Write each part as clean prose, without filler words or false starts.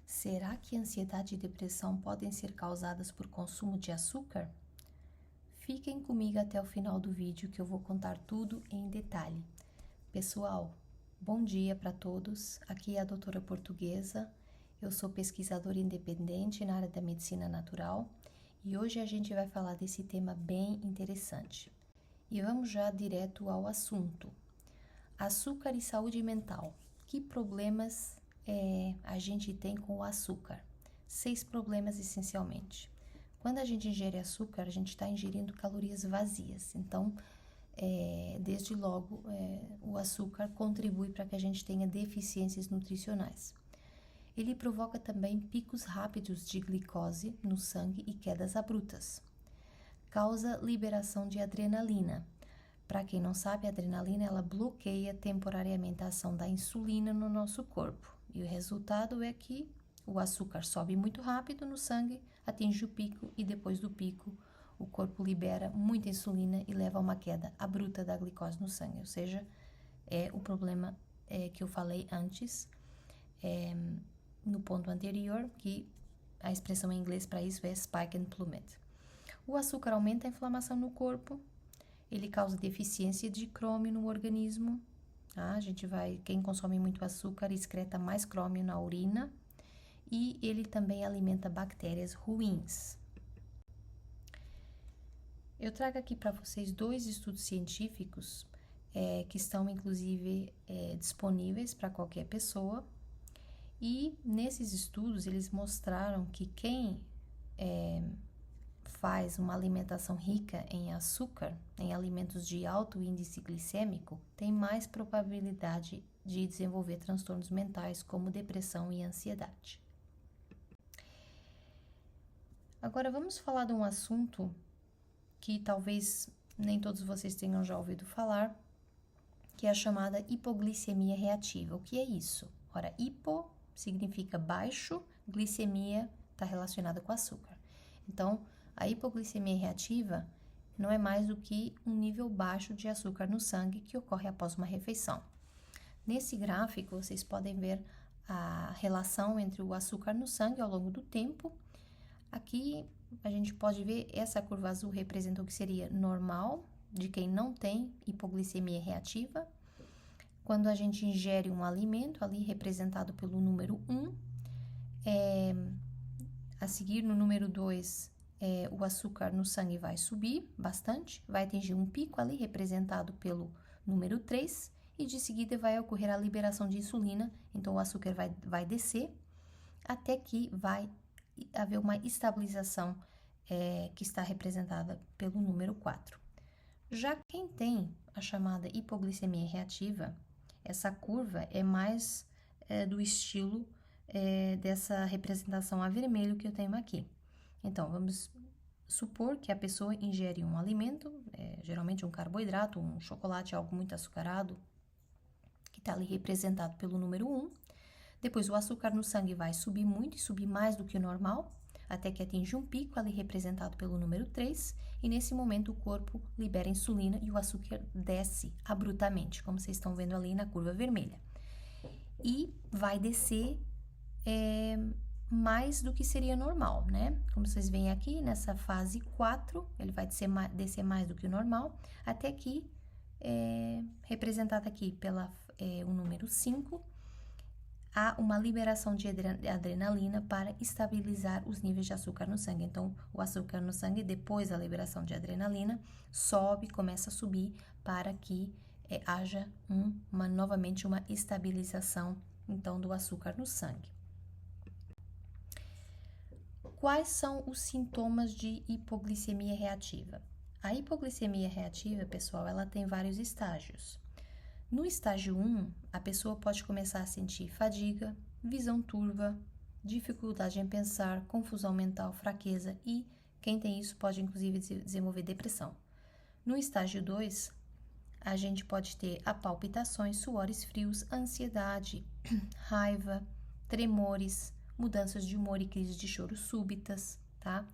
Será que ansiedade e depressão podem ser causadas por consumo de açúcar? Fiquem comigo até o final do vídeo que eu vou contar tudo em detalhe. Pessoal, bom dia para todos. Aqui é a doutora Portuguesa. Eu sou pesquisadora independente na área da medicina natural e hoje a gente vai falar desse tema bem interessante. E vamos já direto ao assunto. Açúcar e saúde mental. Que problemas a gente tem com o açúcar? 6 problemas essencialmente. Quando a gente ingere açúcar, a gente está ingerindo calorias vazias. Então, desde logo, o açúcar contribui para que a gente tenha deficiências nutricionais. Ele provoca também picos rápidos de glicose no sangue e quedas abruptas. Causa liberação de adrenalina. Para quem não sabe, a adrenalina ela bloqueia temporariamente a ação da insulina no nosso corpo. E o resultado é que o açúcar sobe muito rápido no sangue, atinge o pico e depois do pico o corpo libera muita insulina e leva a uma queda abrupta da glicose no sangue. Ou seja, é o problema que eu falei antes, no ponto anterior, que a expressão em inglês para isso é spike and plummet. O açúcar aumenta a inflamação no corpo. Ele causa deficiência de crômio no organismo, tá? Quem consome muito açúcar excreta mais crômio na urina e ele também alimenta bactérias ruins. Eu trago aqui para vocês 2 estudos científicos que estão inclusive disponíveis para qualquer pessoa e nesses estudos eles mostraram que quem faz uma alimentação rica em açúcar, em alimentos de alto índice glicêmico, tem mais probabilidade de desenvolver transtornos mentais como depressão e ansiedade. Agora vamos falar de um assunto que talvez nem todos vocês tenham já ouvido falar, que é a chamada hipoglicemia reativa. O que é isso? Ora, hipo significa baixo, glicemia está relacionada com açúcar. Então, a hipoglicemia reativa não é mais do que um nível baixo de açúcar no sangue que ocorre após uma refeição. Nesse gráfico, vocês podem ver a relação entre o açúcar no sangue ao longo do tempo. Aqui, a gente pode ver essa curva azul representa o que seria normal de quem não tem hipoglicemia reativa. Quando a gente ingere um alimento, ali representado pelo número 1, a seguir no número 2, o açúcar no sangue vai subir bastante, vai atingir um pico ali representado pelo número 3 e de seguida vai ocorrer a liberação de insulina, então o açúcar vai descer até que vai haver uma estabilização que está representada pelo número 4. Já quem tem a chamada hipoglicemia reativa, essa curva é mais do estilo dessa representação a vermelho que eu tenho aqui. Então, vamos supor que a pessoa ingere um alimento, geralmente um carboidrato, um chocolate, algo muito açucarado, que está ali representado pelo número 1. Depois, o açúcar no sangue vai subir muito e subir mais do que o normal, até que atinge um pico ali representado pelo número 3. E nesse momento, o corpo libera insulina e o açúcar desce abruptamente, como vocês estão vendo ali na curva vermelha. E vai descer mais do que seria normal, né? Como vocês veem aqui, nessa fase 4, ele vai descer mais do que o normal, até que, representado aqui pela o número 5, há uma liberação de adrenalina para estabilizar os níveis de açúcar no sangue. Então, o açúcar no sangue, depois da liberação de adrenalina, começa a subir para que haja novamente uma estabilização, então, do açúcar no sangue. Quais são os sintomas de hipoglicemia reativa? A hipoglicemia reativa, pessoal, ela tem vários estágios. No estágio 1, a pessoa pode começar a sentir fadiga, visão turva, dificuldade em pensar, confusão mental, fraqueza e quem tem isso pode inclusive desenvolver depressão. No estágio 2, a gente pode ter palpitações, suores frios, ansiedade, raiva, tremores, mudanças de humor e crises de choro súbitas, tá?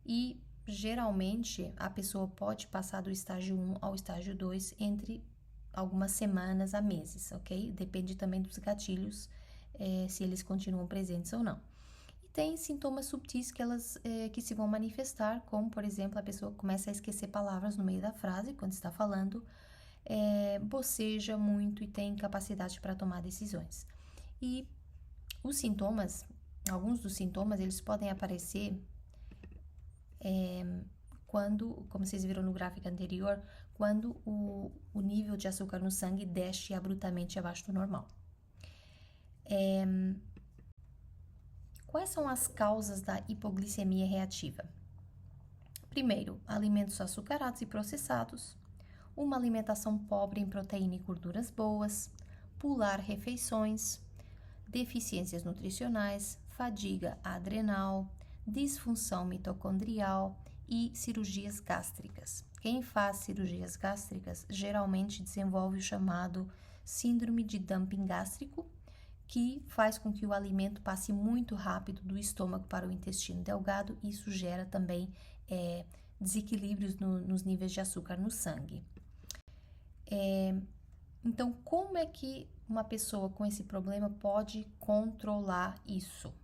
E geralmente a pessoa pode passar do estágio 1 ao estágio 2 entre algumas semanas a meses, ok? Depende também dos gatilhos, se eles continuam presentes ou não. tem sintomas subtis que que se vão manifestar, como, por exemplo, a pessoa começa a esquecer palavras no meio da frase, quando está falando, boceja muito e tem incapacidade para tomar decisões. E os sintomas, alguns dos sintomas, eles podem aparecer quando, como vocês viram no gráfico anterior, quando o nível de açúcar no sangue desce abruptamente abaixo do normal. Quais são as causas da hipoglicemia reativa? Primeiro, alimentos açucarados e processados, uma alimentação pobre em proteína e gorduras boas, pular refeições, deficiências nutricionais, fadiga adrenal, disfunção mitocondrial e cirurgias gástricas. Quem faz cirurgias gástricas geralmente desenvolve o chamado síndrome de dumping gástrico, que faz com que o alimento passe muito rápido do estômago para o intestino delgado. Isso gera também desequilíbrios nos níveis de açúcar no sangue. Então, como é que uma pessoa com esse problema pode controlar isso?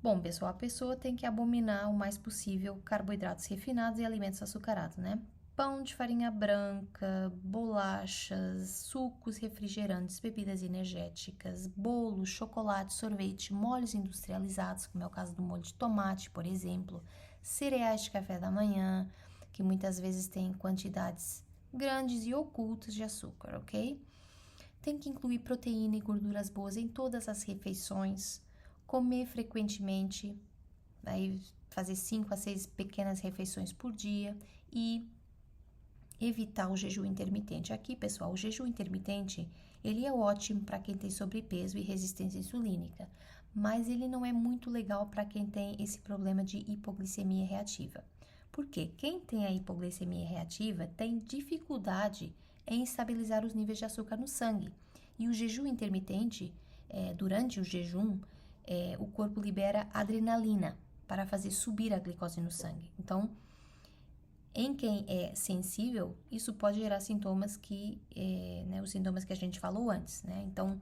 Bom, pessoal, a pessoa tem que abominar o mais possível carboidratos refinados e alimentos açucarados, né? Pão de farinha branca, bolachas, sucos, refrigerantes, bebidas energéticas, bolos, chocolate, sorvete, molhos industrializados, como é o caso do molho de tomate, por exemplo, cereais de café da manhã, que muitas vezes têm quantidades grandes e ocultas de açúcar, ok? Tem que incluir proteína e gorduras boas em todas as refeições, comer frequentemente, aí fazer 5 a 6 pequenas refeições por dia e evitar o jejum intermitente. Aqui, pessoal, o jejum intermitente, ele é ótimo para quem tem sobrepeso e resistência insulínica, mas ele não é muito legal para quem tem esse problema de hipoglicemia reativa. Porque quem tem a hipoglicemia reativa tem dificuldade em estabilizar os níveis de açúcar no sangue. E o jejum intermitente, durante o jejum, o corpo libera adrenalina para fazer subir a glicose no sangue. Então, em quem é sensível, isso pode gerar sintomas os sintomas que a gente falou antes, né? Então,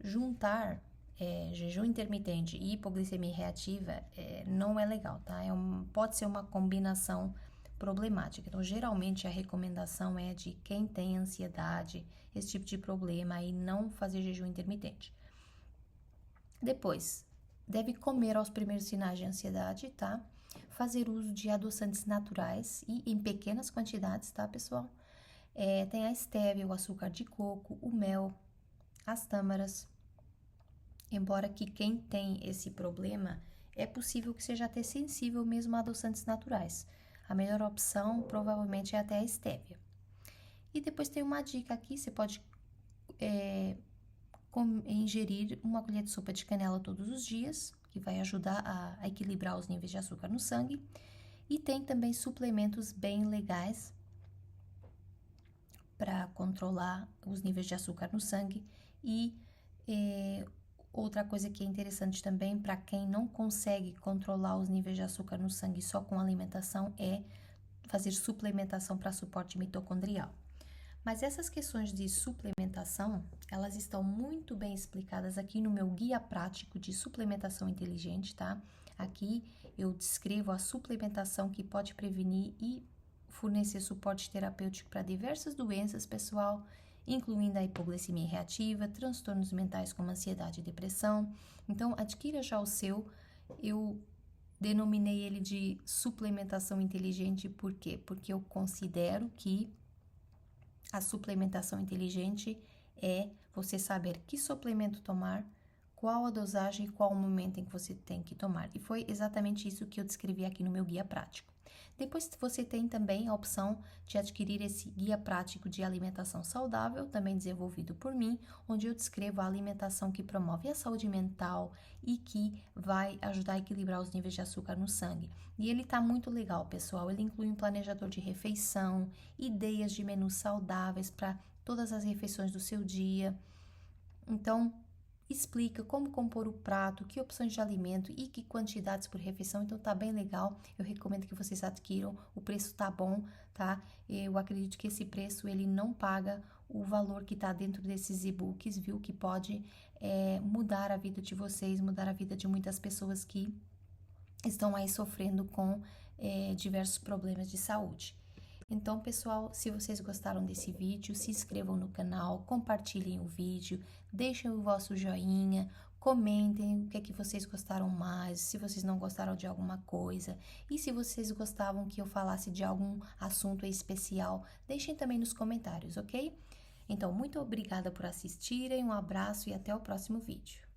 juntar jejum intermitente e hipoglicemia reativa não é legal, tá? Pode ser uma combinação problemática. Então, geralmente a recomendação é de quem tem ansiedade, esse tipo de problema, aí não fazer jejum intermitente. Depois, deve comer aos primeiros sinais de ansiedade, tá? Fazer uso de adoçantes naturais e em pequenas quantidades, tá, pessoal? Tem a estévia, o açúcar de coco, o mel, as tâmaras. Embora que quem tem esse problema, é possível que seja até sensível mesmo a adoçantes naturais. A melhor opção provavelmente é até a estévia. E depois tem uma dica aqui, você pode ingerir uma colher de sopa de canela todos os dias, que vai ajudar a equilibrar os níveis de açúcar no sangue. E tem também suplementos bem legais para controlar os níveis de açúcar no sangue. E outra coisa que é interessante também para quem não consegue controlar os níveis de açúcar no sangue só com alimentação é fazer suplementação para suporte mitocondrial. Mas essas questões de suplementação, elas estão muito bem explicadas aqui no meu guia prático de suplementação inteligente, tá? Aqui eu descrevo a suplementação que pode prevenir e fornecer suporte terapêutico para diversas doenças, pessoal, incluindo a hipoglicemia reativa, transtornos mentais como ansiedade e depressão. Então, adquira já o seu. Eu denominei ele de suplementação inteligente, por quê? Porque eu considero que a suplementação inteligente é você saber que suplemento tomar, qual a dosagem e qual o momento em que você tem que tomar. E foi exatamente isso que eu descrevi aqui no meu guia prático. Depois você tem também a opção de adquirir esse guia prático de alimentação saudável, também desenvolvido por mim, onde eu descrevo a alimentação que promove a saúde mental e que vai ajudar a equilibrar os níveis de açúcar no sangue. E ele tá muito legal, pessoal. Ele inclui um planejador de refeição, ideias de menus saudáveis para todas as refeições do seu dia. Então, explica como compor o prato, que opções de alimento e que quantidades por refeição. Então tá bem legal, eu recomendo que vocês adquiram, o preço tá bom, tá? Eu acredito que esse preço ele não paga o valor que tá dentro desses e-books, viu? Que pode mudar a vida de vocês, mudar a vida de muitas pessoas que estão aí sofrendo com diversos problemas de saúde. Então, pessoal, se vocês gostaram desse vídeo, se inscrevam no canal, compartilhem o vídeo, deixem o vosso joinha, comentem o que é que vocês gostaram mais, se vocês não gostaram de alguma coisa, e se vocês gostavam que eu falasse de algum assunto especial, deixem também nos comentários, ok? Então, muito obrigada por assistirem, um abraço e até o próximo vídeo.